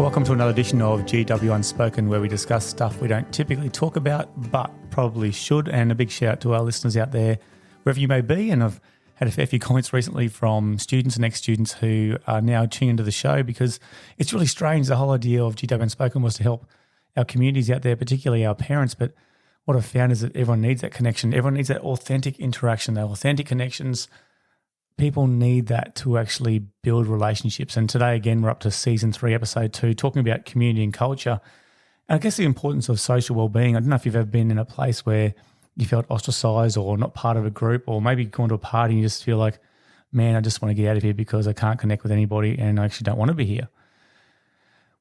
Welcome to another edition of GW Unspoken, where we discuss stuff we don't typically talk about but probably should. And a big shout out to our listeners out there, wherever you may be. And I've had a fair few comments recently from students and ex-students who are now tuning into the show, because it's really strange. The whole idea of GW Unspoken was to help our communities out there, particularly our parents. But what I've found is that everyone needs that connection. Everyone needs that authentic interaction, those authentic connections. People need that to actually build relationships. And today, again, we're up to Season 3, Episode 2, talking about community and culture. And I guess the importance of social well-being. I don't know if you've ever been in a place where you felt ostracized or not part of a group, or maybe going to a party and you just feel like, man, I just want to get out of here because I can't connect with anybody and I actually don't want to be here.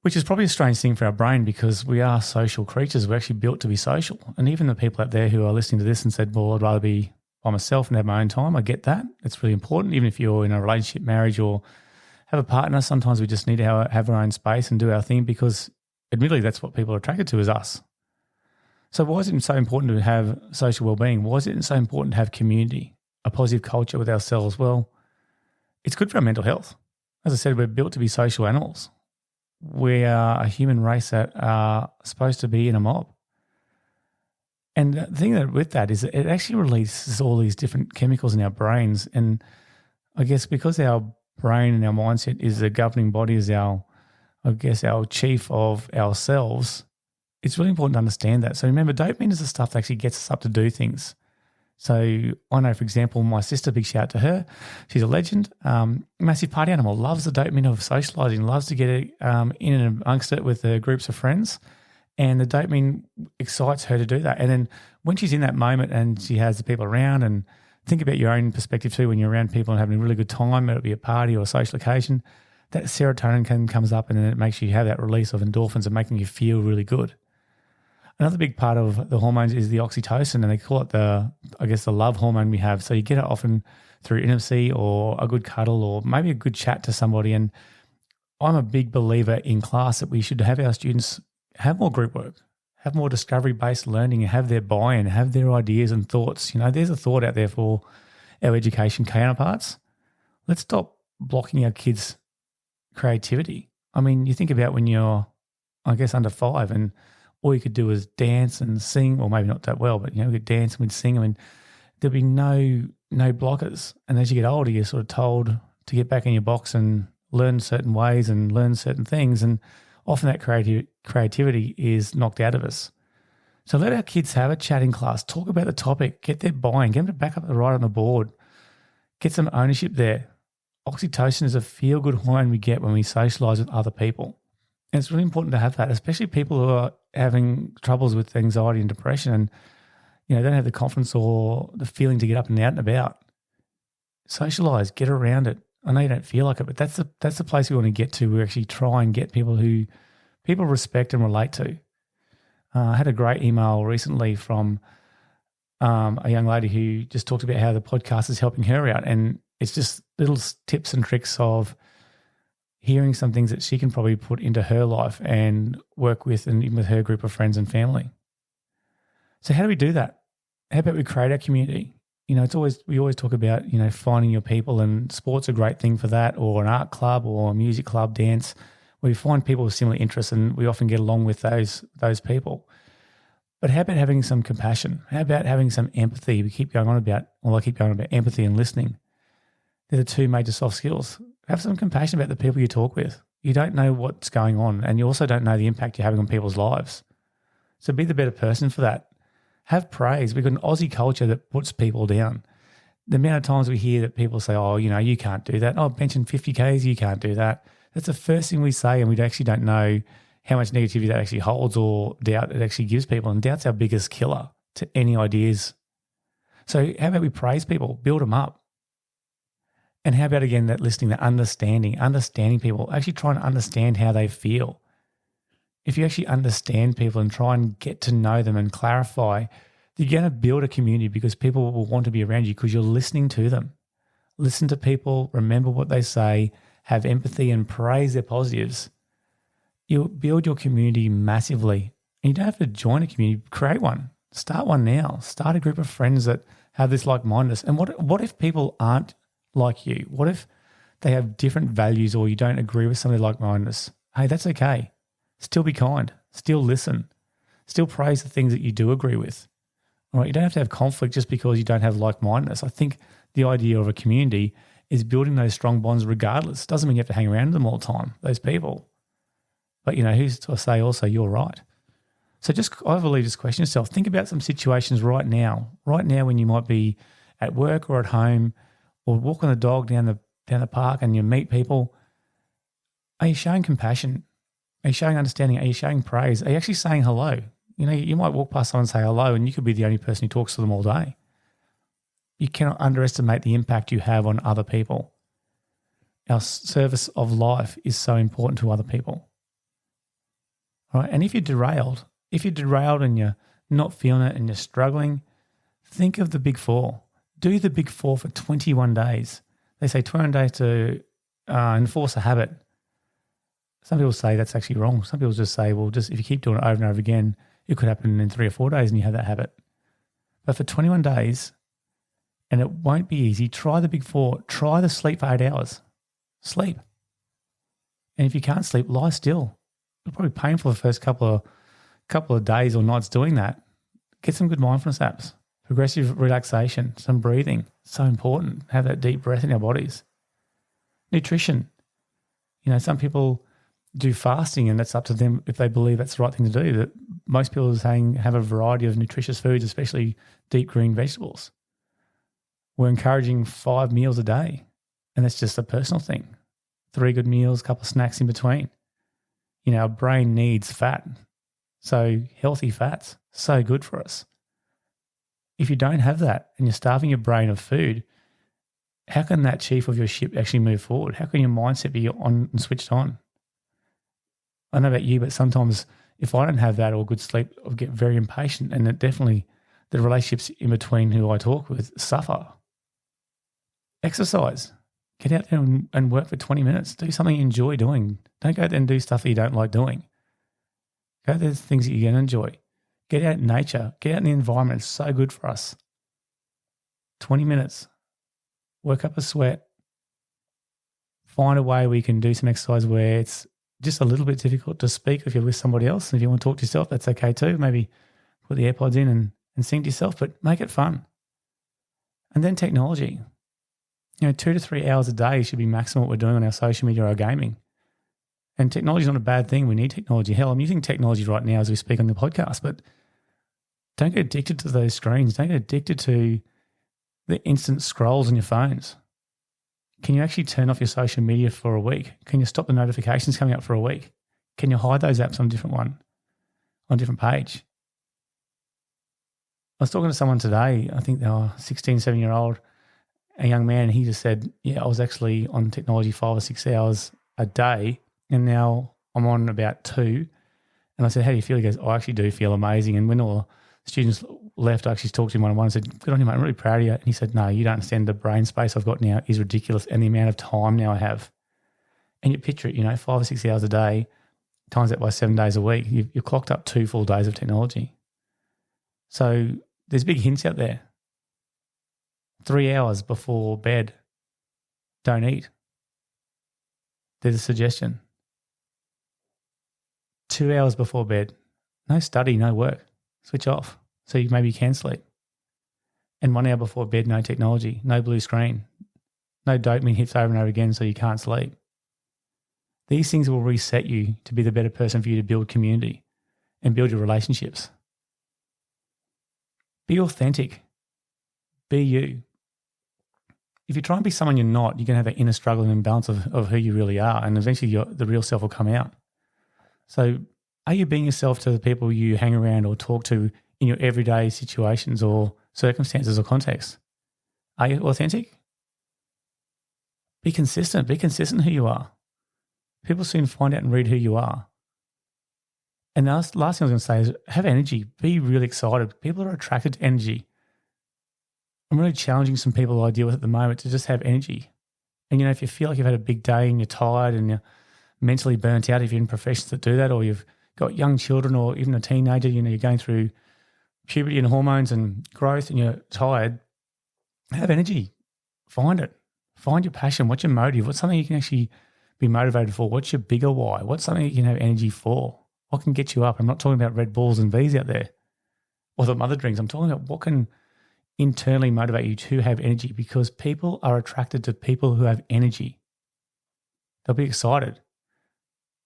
Which is probably a strange thing for our brain, because we are social creatures. We're actually built to be social. And even the people out there who are listening to this and said, well, I'd rather be by myself and have my own time, I get that. It's really important. Even if you're in a relationship, marriage, or have a partner, sometimes we just need to have our own space and do our thing, because admittedly that's what people are attracted to, is us. So why is it so important to have social well-being? Why is it so important to have community, a positive culture with ourselves? Well, it's good for our mental health. As I said, we're built to be social animals. We are a human race that are supposed to be in a mob. And the thing that with that is it actually releases all these different chemicals in our brains. And I guess because our brain and our mindset is the governing body, is our chief of ourselves, it's really important to understand that. So remember, dopamine is the stuff that actually gets us up to do things. So I know, for example, my sister, big shout out to her, she's a legend, massive party animal, loves the dopamine of socialising, loves to get in and amongst it with groups of friends. And the dopamine excites her to do that. And then when she's in that moment and she has the people around, and think about your own perspective too, when you're around people and having a really good time, whether it be a party or a social occasion, that serotonin comes up, and then it makes you have that release of endorphins and making you feel really good. Another big part of the hormones is the oxytocin, and they call it the love hormone we have. So you get it often through intimacy or a good cuddle or maybe a good chat to somebody. And I'm a big believer in class that we should have our students have more group work, have more discovery-based learning, and have their buy-in, have their ideas and thoughts. You know, there's a thought out there for our education counterparts. Let's stop blocking our kids' creativity. I mean, you think about when you're, under 5, and all you could do is dance and sing, or maybe not that well, but, we could dance and we'd sing. I mean, there'd be no blockers. And as you get older, you're sort of told to get back in your box and learn certain ways and learn certain things. And often that creativity is knocked out of us. So let our kids have a chat in class, talk about the topic, get their buy-in, get them to back up the right on the board, get some ownership there. Oxytocin is a feel-good hormone we get when we socialise with other people. And it's really important to have that, especially people who are having troubles with anxiety and depression and, don't have the confidence or the feeling to get up and out and about. Socialise, get around it. I know you don't feel like it, but that's the place we want to get to. We actually try and get people who people respect and relate to. I had a great email recently from a young lady who just talked about how the podcast is helping her out, and it's just little tips and tricks of hearing some things that she can probably put into her life and work with, and even with her group of friends and family. So how do we do that? How about we create our community? We always talk about, finding your people, and sport's a great thing for that, or an art club or a music club, dance, where we find people with similar interests, and we often get along with those people. But how about having some compassion? How about having some empathy? I keep going on about empathy and listening. They're the two major soft skills. Have some compassion about the people you talk with. You don't know what's going on, and you also don't know the impact you're having on people's lives. So be the better person for that. Have praise. We've got an Aussie culture that puts people down. The amount of times we hear that people say, oh, you can't do that. Oh, benching 50 Ks, you can't do that. That's the first thing we say, and we actually don't know how much negativity that actually holds or doubt it actually gives people. And doubt's our biggest killer to any ideas. So how about we praise people, build them up? And how about, again, that listening, that understanding people, actually trying to understand how they feel. If you actually understand people and try and get to know them and clarify, you're going to build a community, because people will want to be around you because you're listening to them. Listen to people, remember what they say, have empathy and praise their positives. You'll build your community massively. And you don't have to join a community, create one. Start one now. Start a group of friends that have this like-mindedness. And what if people aren't like you? What if they have different values, or you don't agree with somebody like-mindedness? Hey, that's okay. Still be kind. Still listen. Still praise the things that you do agree with. All right, you don't have to have conflict just because you don't have like-mindedness. I think the idea of a community is building those strong bonds regardless. Doesn't mean you have to hang around with them all the time, those people. But, who's to say also you're right? So I believe, just question yourself. Think about some situations right now when you might be at work or at home or walking the dog down the park and you meet people. Are you showing compassion? Are you showing understanding? Are you showing praise? Are you actually saying hello? You might walk past someone and say hello and you could be the only person who talks to them all day. You cannot underestimate the impact you have on other people. Our service of life is so important to other people. All right? And if you're derailed and you're not feeling it and you're struggling, think of the big four. Do the big four for 21 days. They say 21 days to enforce a habit. Some people say that's actually wrong. Some people just say, well, just if you keep doing it over and over again, it could happen in 3 or 4 days and you have that habit. But for 21 days, and it won't be easy, try the big four. Try the sleep for 8 hours. Sleep. And if you can't sleep, lie still. It'll probably be painful the first couple of days or nights doing that. Get some good mindfulness apps. Progressive relaxation, some breathing. So important. Have that deep breath in our bodies. Nutrition. Some people do fasting and that's up to them if they believe that's the right thing to do. That most people are saying have a variety of nutritious foods, especially deep green vegetables. We're encouraging 5 meals a day, and that's just a personal thing. 3 good meals, a couple of snacks in between. Our brain needs fat, so healthy fats, so good for us. If you don't have that and you're starving your brain of food, how can that chief of your ship actually move forward? How can your mindset be on and switched on? I don't know about you, but sometimes if I don't have that or good sleep, I'll get very impatient, and it definitely the relationships in between who I talk with suffer. Exercise. Get out there and work for 20 minutes. Do something you enjoy doing. Don't go there and do stuff that you don't like doing. Go there to things that you're going to enjoy. Get out in nature. Get out in the environment. It's so good for us. 20 minutes. Work up a sweat. Find a way where you can do some exercise where it's just a little bit difficult to speak if you're with somebody else. If you want to talk to yourself, that's okay too. Maybe put the AirPods in and sing to yourself, but make it fun. And then technology. 2 to 3 hours a day should be maximum what we're doing on our social media or our gaming. And technology is not a bad thing. We need technology. Hell, I'm using technology right now as we speak on the podcast, but don't get addicted to those screens. Don't get addicted to the instant scrolls on your phones. Can you actually turn off your social media for a week? Can you stop the notifications coming up for a week? Can you hide those apps on a different page? I was talking to someone today, I think they were 16, 17-year-old, a young man, and he just said, I was actually on technology 5 or 6 hours a day, and now I'm on about 2. And I said, how do you feel? He goes, I actually do feel amazing. And when all the students left, I actually talked to him one-on-one and said, good on you, mate, I'm really proud of you. And he said, no, you don't understand, the brain space I've got now is ridiculous, and the amount of time now I have. And you picture it, 5 or 6 hours a day, times that by 7 days a week, you've clocked up 2 full days of technology. So there's big hints out there. 3 hours before bed, don't eat. There's a suggestion. 2 hours before bed, no study, no work, switch off so you maybe can sleep. And 1 hour before bed, no technology, no blue screen, no dopamine hits over and over again so you can't sleep. These things will reset you to be the better person for you to build community and build your relationships. Be authentic. Be you. If you try and be someone you're not, you're going to have that inner struggle and imbalance of who you really are, and eventually the real self will come out. So are you being yourself to the people you hang around or talk to in your everyday situations or circumstances or contexts? Are you authentic? Be consistent. Be consistent who you are. People soon find out and read who you are. And the last thing I was going to say is have energy. Be really excited. People are attracted to energy. I'm really challenging some people I deal with at the moment to just have energy. And, if you feel like you've had a big day and you're tired and you're mentally burnt out, if you're in professions that do that, or you've got young children or even a teenager, you're going through puberty and hormones and growth and you're tired, have energy. Find it. Find your passion. What's your motive? What's something you can actually be motivated for? What's your bigger why? What's something you can have energy for? What can get you up? I'm not talking about Red Bulls and V's out there or the other drinks. I'm talking about what can internally motivate you to have energy, because people are attracted to people who have energy. They'll be excited.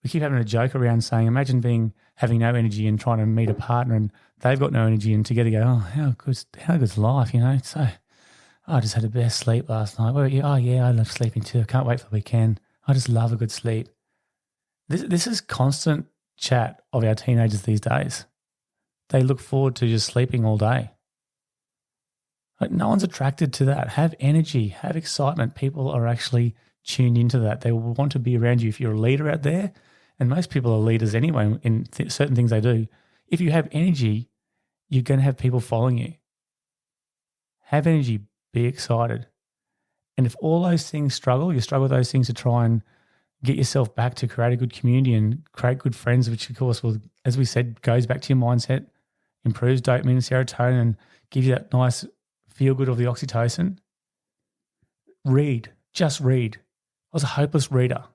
We keep having a joke around saying, imagine having no energy and trying to meet a partner and they've got no energy, and together go, oh, how good's life, So I just had the best sleep last night. Well, yeah, I love sleeping too. I can't wait for the weekend. I just love a good sleep. This is constant chat of our teenagers these days. They look forward to just sleeping all day. Like, no one's attracted to that. Have energy, have excitement. People are actually tuned into that. They will want to be around you. If you're a leader out there, and most people are leaders anyway in certain things they do, if you have energy, you're going to have people following you. Have energy, be excited. And if all those things you struggle with those things to try and get yourself back to create a good community and create good friends, which of course will, as we said, goes back to your mindset, improves dopamine and serotonin and gives you that nice feel good of the oxytocin. Read, just read. I was a hopeless reader.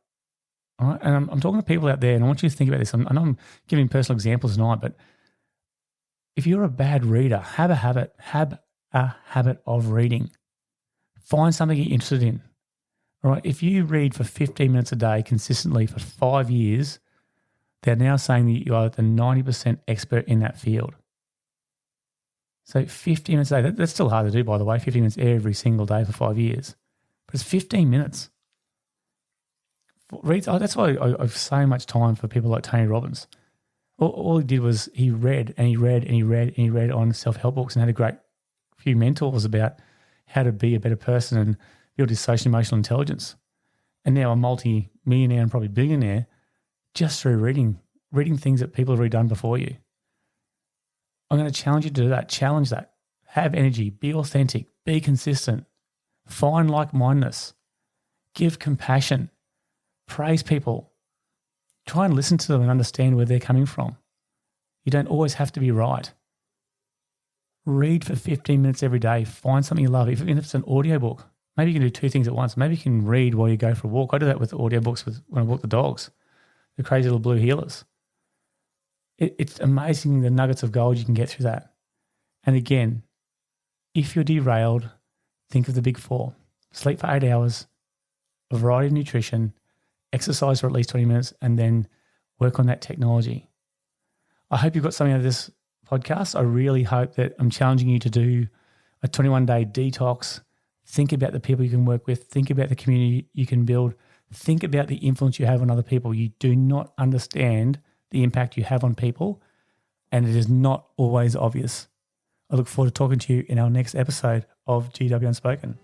All right? And I'm talking to people out there, and I want you to think about this. I know I'm giving personal examples tonight, but if you're a bad reader, have a habit of reading. Find something you're interested in. All right? If you read for 15 minutes a day consistently for 5 years, they're now saying that you are the 90% expert in that field. So 15 minutes a day, that's still hard to do, by the way, 15 minutes every single day for 5 years. But it's 15 minutes. That's why I have so much time for people like Tony Robbins. All he did was he read and he read and he read and he read on self-help books and had a great few mentors about how to be a better person and build his social emotional intelligence. And now a multi-millionaire and probably billionaire just through reading things that people have already done before you. I'm going to challenge you to do that. Challenge that. Have energy. Be authentic. Be consistent. Find like-mindedness. Give compassion. Praise people. Try and listen to them and understand where they're coming from. You don't always have to be right. Read for 15 minutes every day. Find something you love. Even if it's an audiobook, maybe you can do two things at once. Maybe you can read while you go for a walk. I do that with audiobooks when I walk the dogs, the crazy little blue healers. It's amazing the nuggets of gold you can get through that. And again, if you're derailed, think of the big four. Sleep for 8 hours, a variety of nutrition, exercise for at least 20 minutes, and then work on that technology. I hope you've got something out of this podcast. I really hope that I'm challenging you to do a 21-day detox. Think about the people you can work with. Think about the community you can build. Think about the influence you have on other people. You do not understand the impact you have on people, and it is not always obvious. I look forward to talking to you in our next episode of GW Unspoken.